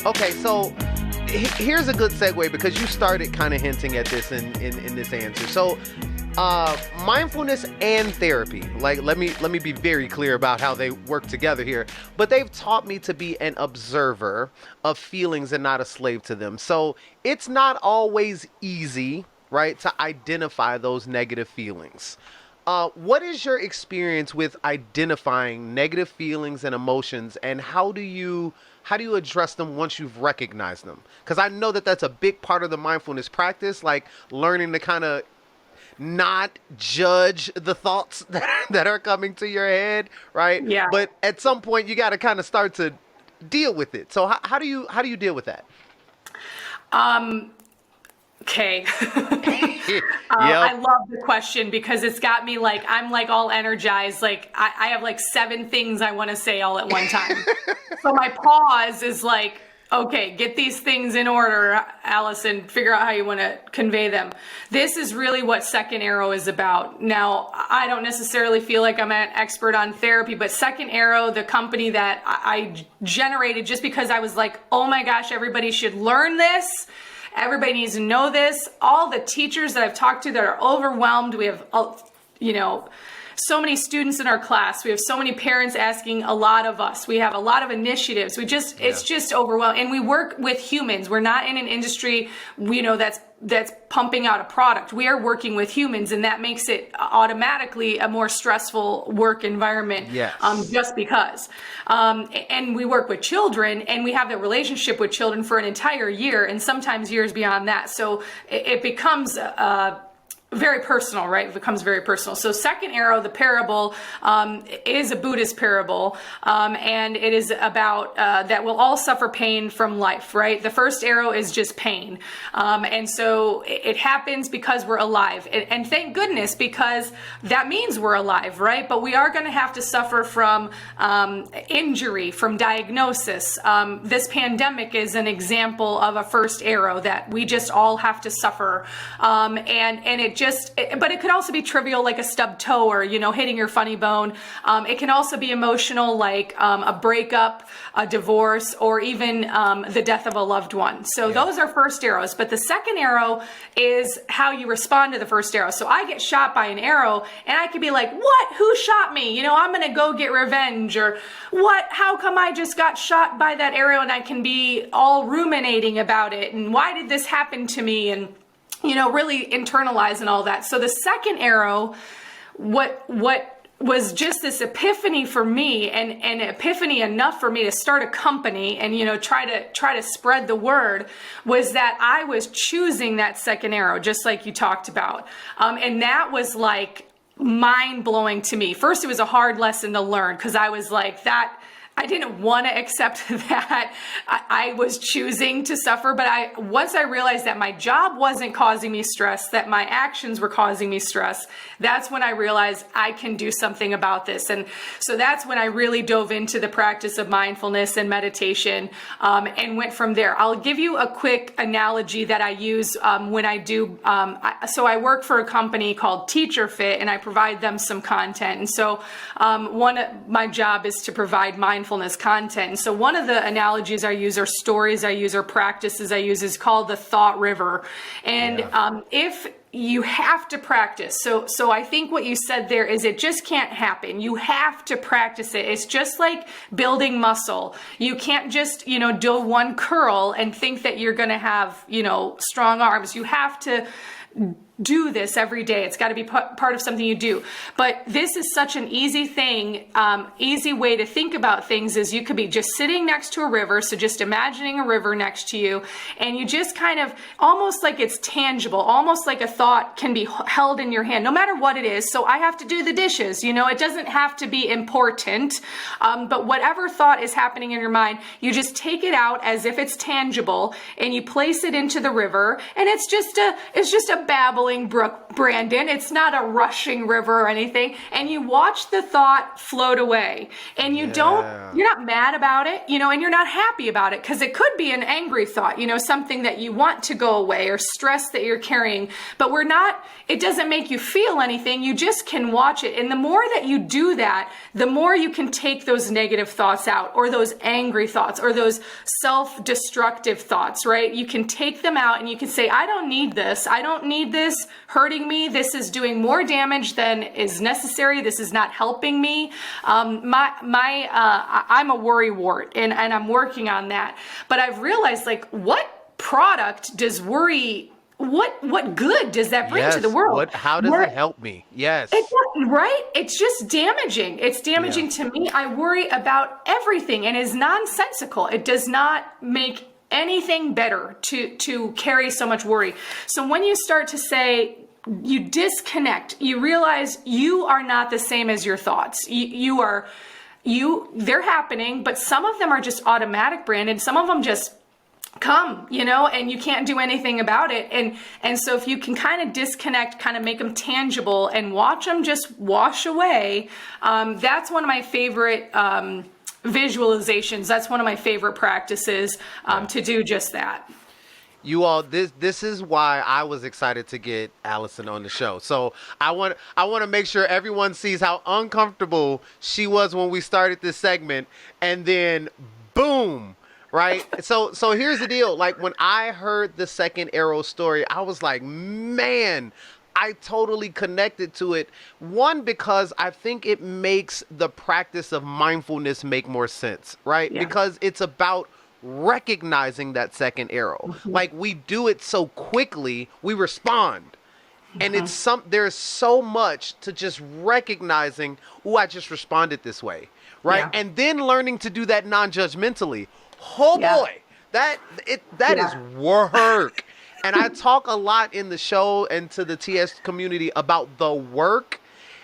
Okay, so here's a good segue because you started kind of hinting at this in this answer. So, mindfulness and therapy, like let me be very clear about how they work together here. But they've taught me to be an observer of feelings and not a slave to them. So it's not always easy, right, to identify those negative feelings. What is your experience with identifying negative feelings and emotions, and how do you address them once you've recognized them? Because I know that that's a big part of the mindfulness practice, like learning to kind of not judge the thoughts that are coming to your head, right? Yeah. But at some point, you got to kind of start to deal with it. So how do you deal with that? Okay. Yep. I love the question because it's got me like, I'm like all energized. Like I have like 7 things I want to say all at one time. So my pause is like, okay, get these things in order, Allison, figure out how you want to convey them. This is really what Second Arrow is about. Now, I don't necessarily feel like I'm an expert on therapy, but Second Arrow, the company that I generated just because I was like, oh my gosh, everybody should learn this. Everybody needs to know this. All the teachers that I've talked to that are overwhelmed. We have, so many students in our class. We have so many parents asking a lot of us. We have a lot of initiatives. It's just overwhelming. And we work with humans. We're not in an industry, that's pumping out a product. We are working with humans, and that makes it automatically a more stressful work environment. Yes. Just because. And we work with children, and we have the relationship with children for an entire year, and sometimes years beyond that. So it becomes very personal, right? It becomes very personal. So Second Arrow, the parable, is a Buddhist parable, and it is about that we'll all suffer pain from life, right? The first arrow is just pain. And so it happens because we're alive. And thank goodness, because that means we're alive, right? But we are going to have to suffer from injury, from diagnosis. This pandemic is an example of a first arrow that we just all have to suffer. And but it could also be trivial, like a stubbed toe or, hitting your funny bone. It can also be emotional, like a breakup, a divorce, or even the death of a loved one. So those are first arrows. But the second arrow is how you respond to the first arrow. So I get shot by an arrow and I could be like, what? Who shot me? I'm going to go get revenge. Or what? How come I just got shot by that arrow? And I can be all ruminating about it. And why did this happen to me? And really internalize and all that. So the second arrow, what was just this epiphany for me, and epiphany enough for me to start a company and try to spread the word, was that I was choosing that second arrow, just like you talked about, and that was like mind blowing to me. First, it was a hard lesson to learn because I was like that. I didn't want to accept that I was choosing to suffer, but once I realized that my job wasn't causing me stress, that my actions were causing me stress, that's when I realized I can do something about this. And so that's when I really dove into the practice of mindfulness and meditation, and went from there. I'll give you a quick analogy that I use when I do. So I work for a company called Teacher Fit, and I provide them some content. And so one of my job is to provide mindfulness content. And so one of the analogies I use, or stories I use, or practices I use, is called the thought river. And if you have to practice. So I think what you said there is it just can't happen. You have to practice it. It's just like building muscle. You can't just, do one curl and think that you're going to have, strong arms. You have to do this every day. It's got to be part of something you do. But this is such an easy thing, easy way to think about things is you could be just sitting next to a river. So just imagining a river next to you, and you just kind of almost like it's tangible, almost like a thought can be held in your hand, no matter what it is. So I have to do the dishes, it doesn't have to be important. But whatever thought is happening in your mind, you just take it out as if it's tangible and you place it into the river, and it's just a babble swirling brook, Brandon. It's not a rushing river or anything. And you watch the thought float away, and you're not mad about it, and you're not happy about it, because it could be an angry thought, something that you want to go away, or stress that you're carrying, but it doesn't make you feel anything. You just can watch it. And the more that you do that, the more you can take those negative thoughts out, or those angry thoughts, or those self-destructive thoughts, right? You can take them out and you can say, I don't need this. I don't need this hurting me. This is doing more damage than is necessary. This is not helping me. I'm a worry wart, and I'm working on that. But I've realized, like, what product does worry, what good does that bring to the world? How does it help me? Yes. Right? It's just damaging. It's damaging to me. I worry about everything, and is nonsensical. It does not make anything better to carry so much worry. So when you start to say, you disconnect, you realize you are not the same as your thoughts. They're happening, but some of them are just automatic, Brandon. Some of them just come, and you can't do anything about it. And so if you can kind of disconnect, kind of make them tangible, and watch them just wash away, that's one of my favorite visualizations. That's one of my favorite practices to do just that. You all, this is why I was excited to get Allison on the show. So I want to make sure everyone sees how uncomfortable she was when we started this segment, and then boom, right? So here's the deal. Like, when I heard the second arrow story, I was like, man, I totally connected to it. One, because I think it makes the practice of mindfulness make more sense, right? Yeah. Because it's about recognizing that second arrow. Mm-hmm. Like, we do it so quickly, we respond. And there's so much to just recognizing, I just responded this way, right? Yeah. And then learning to do that non-judgmentally. Oh boy, that is work. And I talk a lot in the show and to the TS community about the work.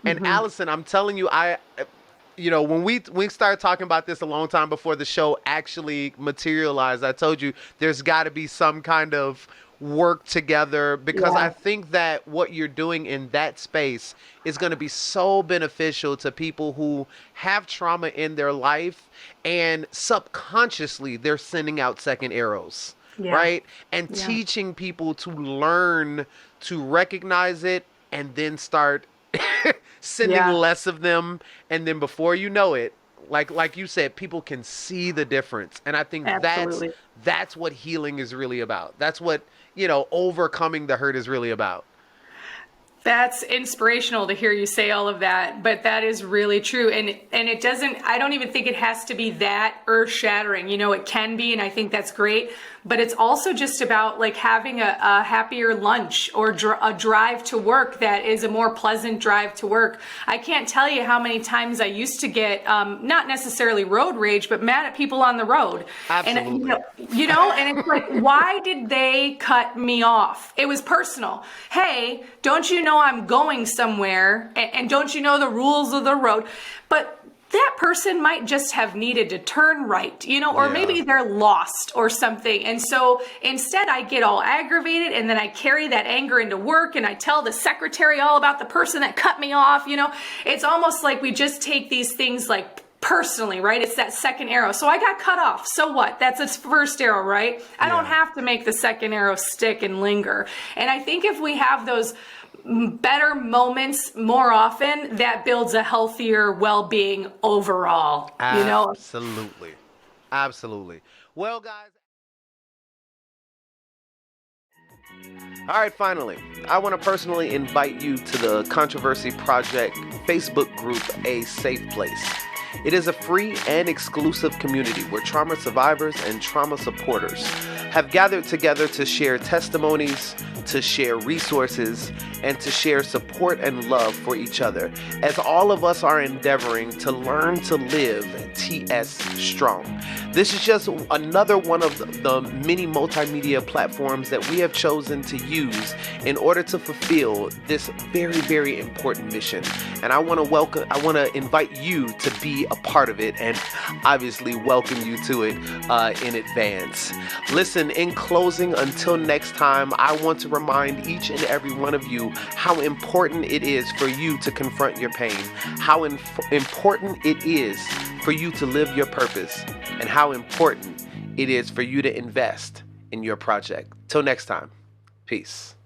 And Allison, I'm telling you, when we started talking about this a long time before the show actually materialized, I told you there's got to be some kind of work together, because I think that what you're doing in that space is going to be so beneficial to people who have trauma in their life, and subconsciously they're sending out second arrows, right? And teaching people to learn to recognize it, and then start sending less of them. And then before you know it, like you said, people can see the difference. And I think that's what healing is really about. That's what, overcoming the hurt is really about. That's inspirational to hear you say all of that, but that is really true. And I don't even think it has to be that earth shattering. It can be, and I think that's great, but it's also just about, like, having a happier lunch, or a drive to work that is a more pleasant drive to work. I can't tell you how many times I used to get, not necessarily road rage, but mad at people on the road. Absolutely. And it's like, why did they cut me off? It was personal. Hey, don't you know I'm going somewhere, and don't you know the rules of the road? But that person might just have needed to turn right, or maybe they're lost or something. And so instead I get all aggravated, and then I carry that anger into work, and I tell the secretary all about the person that cut me off. It's almost like we just take these things like personally, right? It's that second arrow. So I got cut off. So what? That's its first arrow, right? I don't have to make the second arrow stick and linger. And I think if we have those better moments more often, that builds a healthier well-being overall. Absolutely. Well, guys, all right, finally, I want to personally invite you to the Controversy Project Facebook group, A Safe Place. It is a free and exclusive community where trauma survivors and trauma supporters have gathered together to share testimonies, to share resources, and to share support and love for each other, as all of us are endeavoring to learn to live TS strong. This is just another one of the many multimedia platforms that we have chosen to use in order to fulfill this very, very important mission. And I want to invite you to be a part of it, and obviously welcome you to it in advance. Listen, in closing, until next time, I want to remind each and every one of you how important it is for you to confront your pain, how important it is for you to live your purpose, and how important it is for you to invest in your project. Till next time, peace.